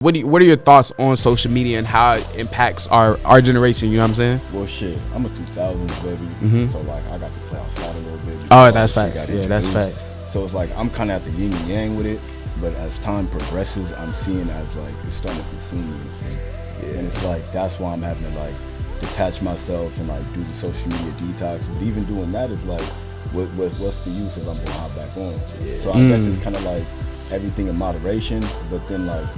What are your thoughts on social media and how it impacts our generation? You know what I'm saying? Well, shit, I'm a 2000s baby, so like I got to play outside a little bit. Oh, that's facts. Yeah, that's facts. So it's like I'm kind of at the yin and yang with it, but as time progresses, I'm seeing as like it's starting to consume me in a sense. Yeah. And it's like that's why I'm having to like detach myself and like do the social media detox. But even doing that is like, what's the use if I'm going to hop back on? Yeah. So I guess it's kind of like everything in moderation, but then like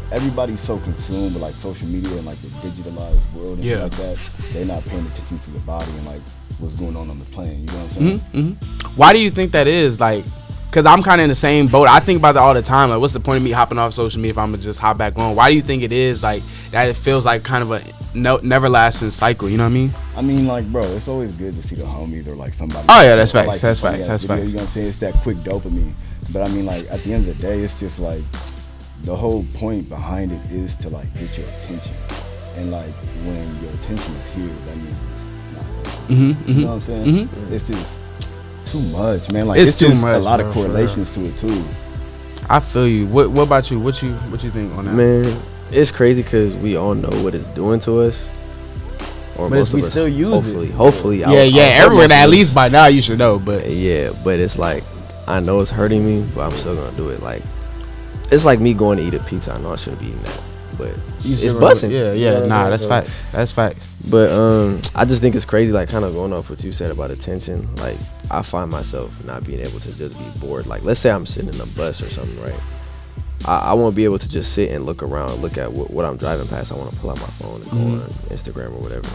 everybody's so consumed with like social media and like the digitalized world and shit like that, they're not paying attention to the body and like what's going on the plane. You know what I'm saying? Why do you think that is? Like, because I'm kind of in the same boat. I think about that all the time. Like, what's the point of me hopping off social media if I'm gonna just hop back on? Why do you think it is like that? It feels like kind of a never lasting cycle. You know what I mean? I mean, like, bro, it's always good to see the homies or like somebody. Oh yeah, that's facts. Like That's facts. You know what I'm saying? It's that quick dopamine. But I mean, like at the end of the day, it's just like the whole point behind it is to like get your attention. And like when your attention is here, that means it's not working. You know what I'm saying? It's just too much, man. Like it's too much, a lot of correlations to it too. I feel you. What about you? What you think on that? Man, it's crazy because we all know what it's doing to us. Or but most we of us, still use hopefully. Everyone at least by now you should know. But but it's like I know it's hurting me, but I'm still gonna do it. Like it's like me going to eat a pizza. I know I shouldn't be eating that, but it's busting. Nah, that's facts. That's facts. But I just think it's crazy. Like kind of going off what you said about attention. Like I find myself not being able to just be bored. Like let's say I'm sitting in a bus or something, right? I won't be able to just sit and look around, look at what I'm driving past. I want to pull out my phone and go on Instagram or whatever.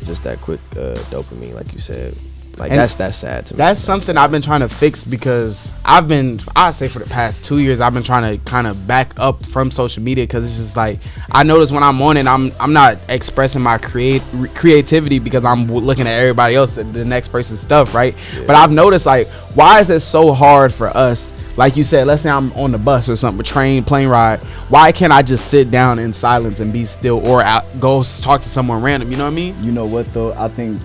Just that quick dopamine, like you said. Like and that's sad to me. That's something I've been trying to fix because I say for the past 2 years I've been trying to kind of back up from social media because it's just like I notice when I'm on it I'm not expressing my creativity because I'm looking at everybody else, the next person's stuff, right? But I've noticed like why is it so hard for us? Like you said, let's say I'm on the bus or something, plane ride. Why can't I just sit down in silence and be still or go talk to someone random? You know what I mean? You know what though? I think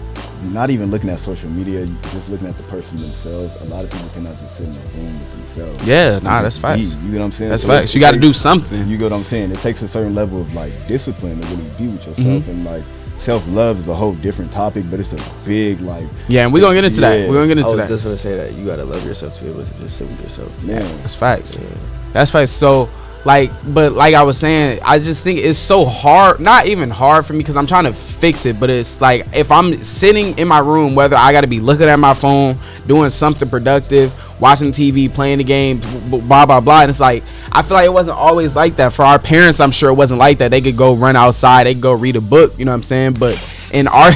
not even looking at social media, just looking at the person themselves. A lot of people cannot just sit in a room with themselves. Yeah, that's facts. You know what I'm saying? That's facts. You got to do something. You get what I'm saying? It takes a certain level of like discipline to really be with yourself and like. Self-love is a whole different topic, but it's a big like. Yeah, and we're gonna get into that. We're gonna get into that. I was just gonna say that you gotta love yourself to be able to just sit with yourself. Yeah, that's facts. Yeah. That's facts. So, but like I was saying, I just think it's so hard. Not even hard for me because I'm trying to fix it. But it's like if I'm sitting in my room, whether I gotta be looking at my phone, doing something productive, watching TV, playing the game, blah blah blah, and it's like I feel like it wasn't always like that for our parents. I'm sure it wasn't like that. They could go run outside, they could go read a book, you know what I'm saying? But in our in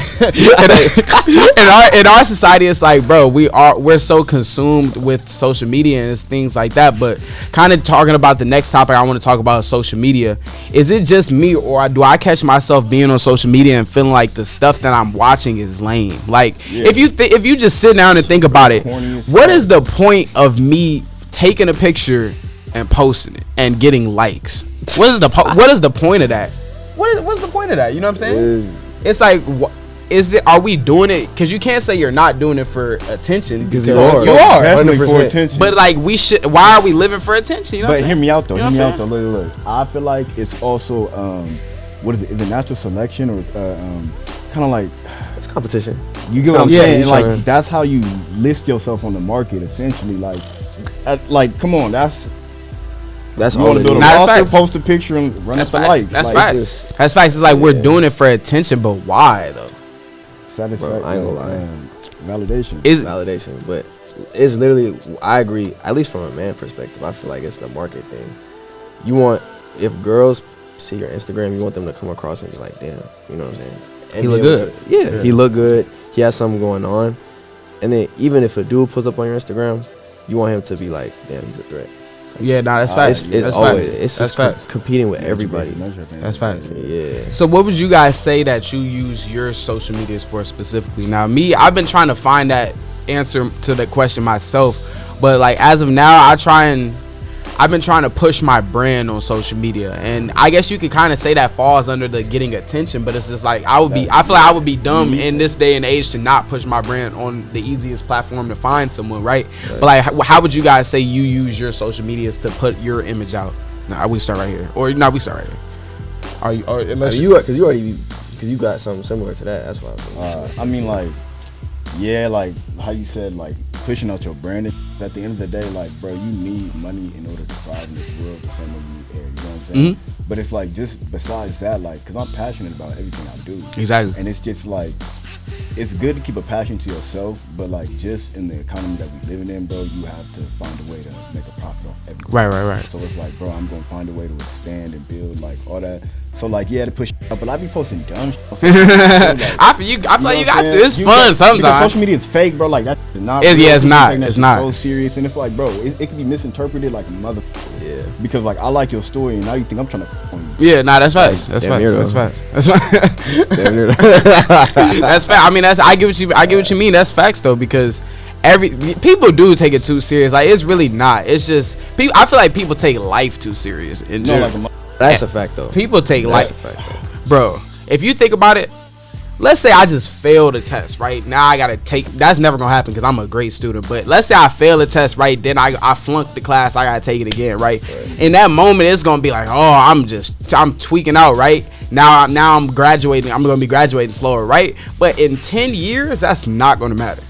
our society, it's like, bro, we're so consumed with social media and things like that. But kind of talking about the next topic I want to talk about, social media. Is it just me, or do I catch myself being on social media and feeling like the stuff that I'm watching is lame? Like if you just sit down and think about it, what is the point of me taking a picture and posting it and getting likes? What is the point of that? What's the point of that? You know what I'm saying? It's like, are we doing it? Because you can't say you're not doing it for attention. Because you are definitely for attention. But like why are we living for attention? You know but hear me out though. Look. I feel like it's also what is it? Is it natural selection or kind of like it's competition? You get what I'm saying? Like that's how you list yourself on the market essentially. Like come on, that's you want to build a roster, post a picture, and run it for likes. That's facts. That's facts. It's like we're doing it for attention, but why though? Satisfaction. I ain't gonna lie. Validation. Is validation, but it's literally. I agree. At least from a man perspective, I feel like it's the market thing. You want if girls see your Instagram, you want them to come across and be like, damn, you know what I'm saying? And he look good. He look good. He has something going on, and then even if a dude pulls up on your Instagram, you want him to be like, damn, he's a threat. Yeah, that's facts. It's always it's just competing with everybody. That's facts. Yeah. So what would you guys say that you use your social medias for specifically? Now me, I've been trying to find that answer to the question myself, but like as of now, I've been trying to push my brand on social media, and I guess you could kind of say that falls under the getting attention, but it's just like I feel like I would be dumb in this day and age to not push my brand on the easiest platform to find someone, right? But like how would you guys say you use your social medias to put your image out? Nah, we start right here. Or we start right here. Are you? Or unless Because you got something similar to that. That's why. I mean, like, yeah, like how you said, like pushing out your brand. At the end of the day, like, bro, you need money in order to thrive in this world the same way you need air. You know what I'm saying? Mm-hmm. But it's like, just besides that, like, because I'm passionate about everything I do. Exactly. And it's just like, it's good to keep a passion to yourself, but like, just in the economy that we living in, bro, you have to find a way to make a profit off everything. Right. So it's like, bro, I'm gonna find a way to expand and build, like, all that. So like, yeah, to push up, but I be posting dumb shit. I feel like you got to. It's fun sometimes. Because social media is fake, bro. Like, that's not. It's not. It's not so serious, and it's like, bro, it can be misinterpreted like a mother. Yeah. Because like, I like your story, and now you think I'm trying to on you. Yeah, nah, that's facts. That's facts. That's facts. That's fact. I mean, I get what you mean. That's facts though, because people do take it too serious. Like, it's really not. It's just people. I feel like people take life too serious in general. That's a fact though. People take life, a fact, though. Bro. If you think about it, let's say I just failed a test, right? Now I gotta take. That's never gonna happen because I'm a great student. But let's say I fail a test, right? Then I flunked the class. I gotta take it again, right? In that moment, it's gonna be like, oh, I'm tweaking out, right? Now I'm graduating. I'm gonna be graduating slower, right? But in 10 years, that's not gonna matter.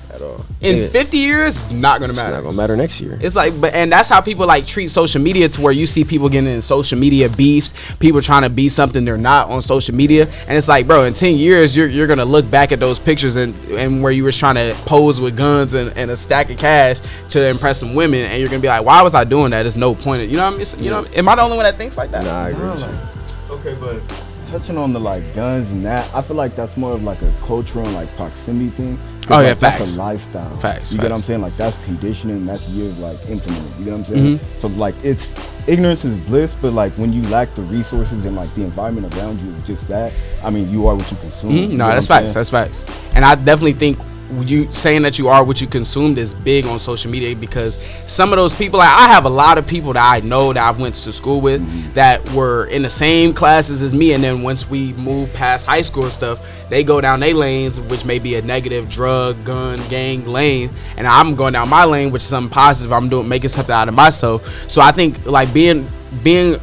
In 50 years, it's not gonna matter. It's not gonna matter next year. It's like, and that's how people like treat social media, to where you see people getting in social media beefs, people trying to be something they're not on social media, and it's like, bro, in 10 years, you're gonna look back at those pictures and where you was trying to pose with guns and a stack of cash to impress some women, and you're gonna be like, why was I doing that? There's no point. You know what I mean? You know, am I the only one that thinks like that? Nah, I agree with you. Okay, but touching on the like guns and that, I feel like that's more of like a cultural and like proximity thing. Oh yeah, like, facts. That's a lifestyle. Facts. You get what I'm saying? Like, that's conditioning. That's years like implemented. You get what I'm saying? So like, it's ignorance is bliss, but like when you lack the resources and like the environment around you is just that. I mean, you are what you consume. You No, that's facts. That's facts. And I definitely think you saying that you are what you consumed is big on social media, because some of those people, like, I have a lot of people that I know that I've went to school with that were in the same classes as me, and then once we move past high school and stuff, they go down their lanes, which may be a negative drug, gun, gang lane, and I'm going down my lane, which is something positive. I'm making something out of myself. So I think like being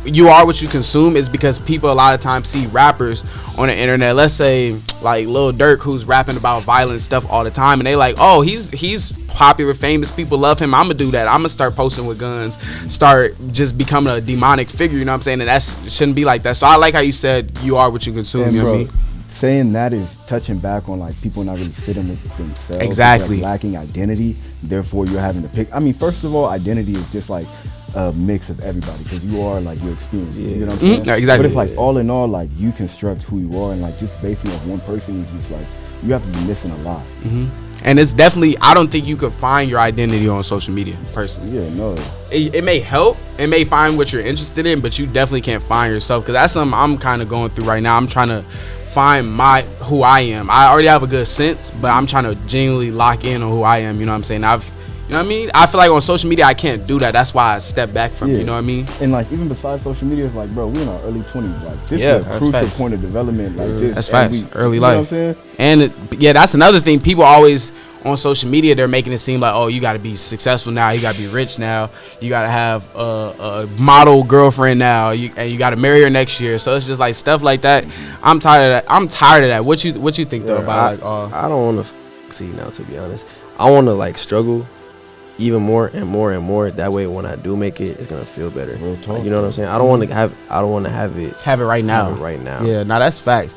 you are what you consume is because people a lot of times see rappers on the internet, let's say like Lil Durk, who's rapping about violent stuff all the time, and they like, oh, he's popular, famous, people love him, I'm gonna do that, I'm gonna start posting with guns, start just becoming a demonic figure, you know what I'm saying? And that shouldn't be like that. So I like how you said you are what you consume. And you know bro, what I mean? saying that is touching back on like people not really sitting with themselves. Exactly. Like, lacking identity, therefore you're having to pick. I mean, first of all, identity is just like a mix of everybody, because you are like your experience. You know what I'm saying? Yeah, exactly. But it's like all in all, like you construct who you are, and like just basing off one person is just like you have to be missing a lot. And it's definitely, I don't think you could find your identity on social media, personally. Yeah, no. It may help, it may find what you're interested in, but you definitely can't find yourself, because that's something I'm kind of going through right now. I'm trying to find who I am. I already have a good sense, but I'm trying to genuinely lock in on who I am. You know what I'm saying? You know what I mean? I feel like on social media I can't do that. That's why I step back from it. You know what I mean? And like even besides social media, it's like, bro, we're in our early 20s. Like this Yeah, is a that's crucial facts. point of development. Like just That's facts. Early you life. know what I'm saying? And yeah, that's another thing. People always on social media, they're making it seem like, oh, you got to be successful now, you got to be rich now, you got to have a model girlfriend now, and you got to marry her next year. So it's just like stuff like that. I'm tired of that. What you think though about I don't want to see now, to be honest. I want to like struggle even more and more and more. That way, when I do make it, it's gonna feel better. Real talk. Like, you know what I'm saying? I don't want to have it have it right now? right now. Yeah, now that's facts.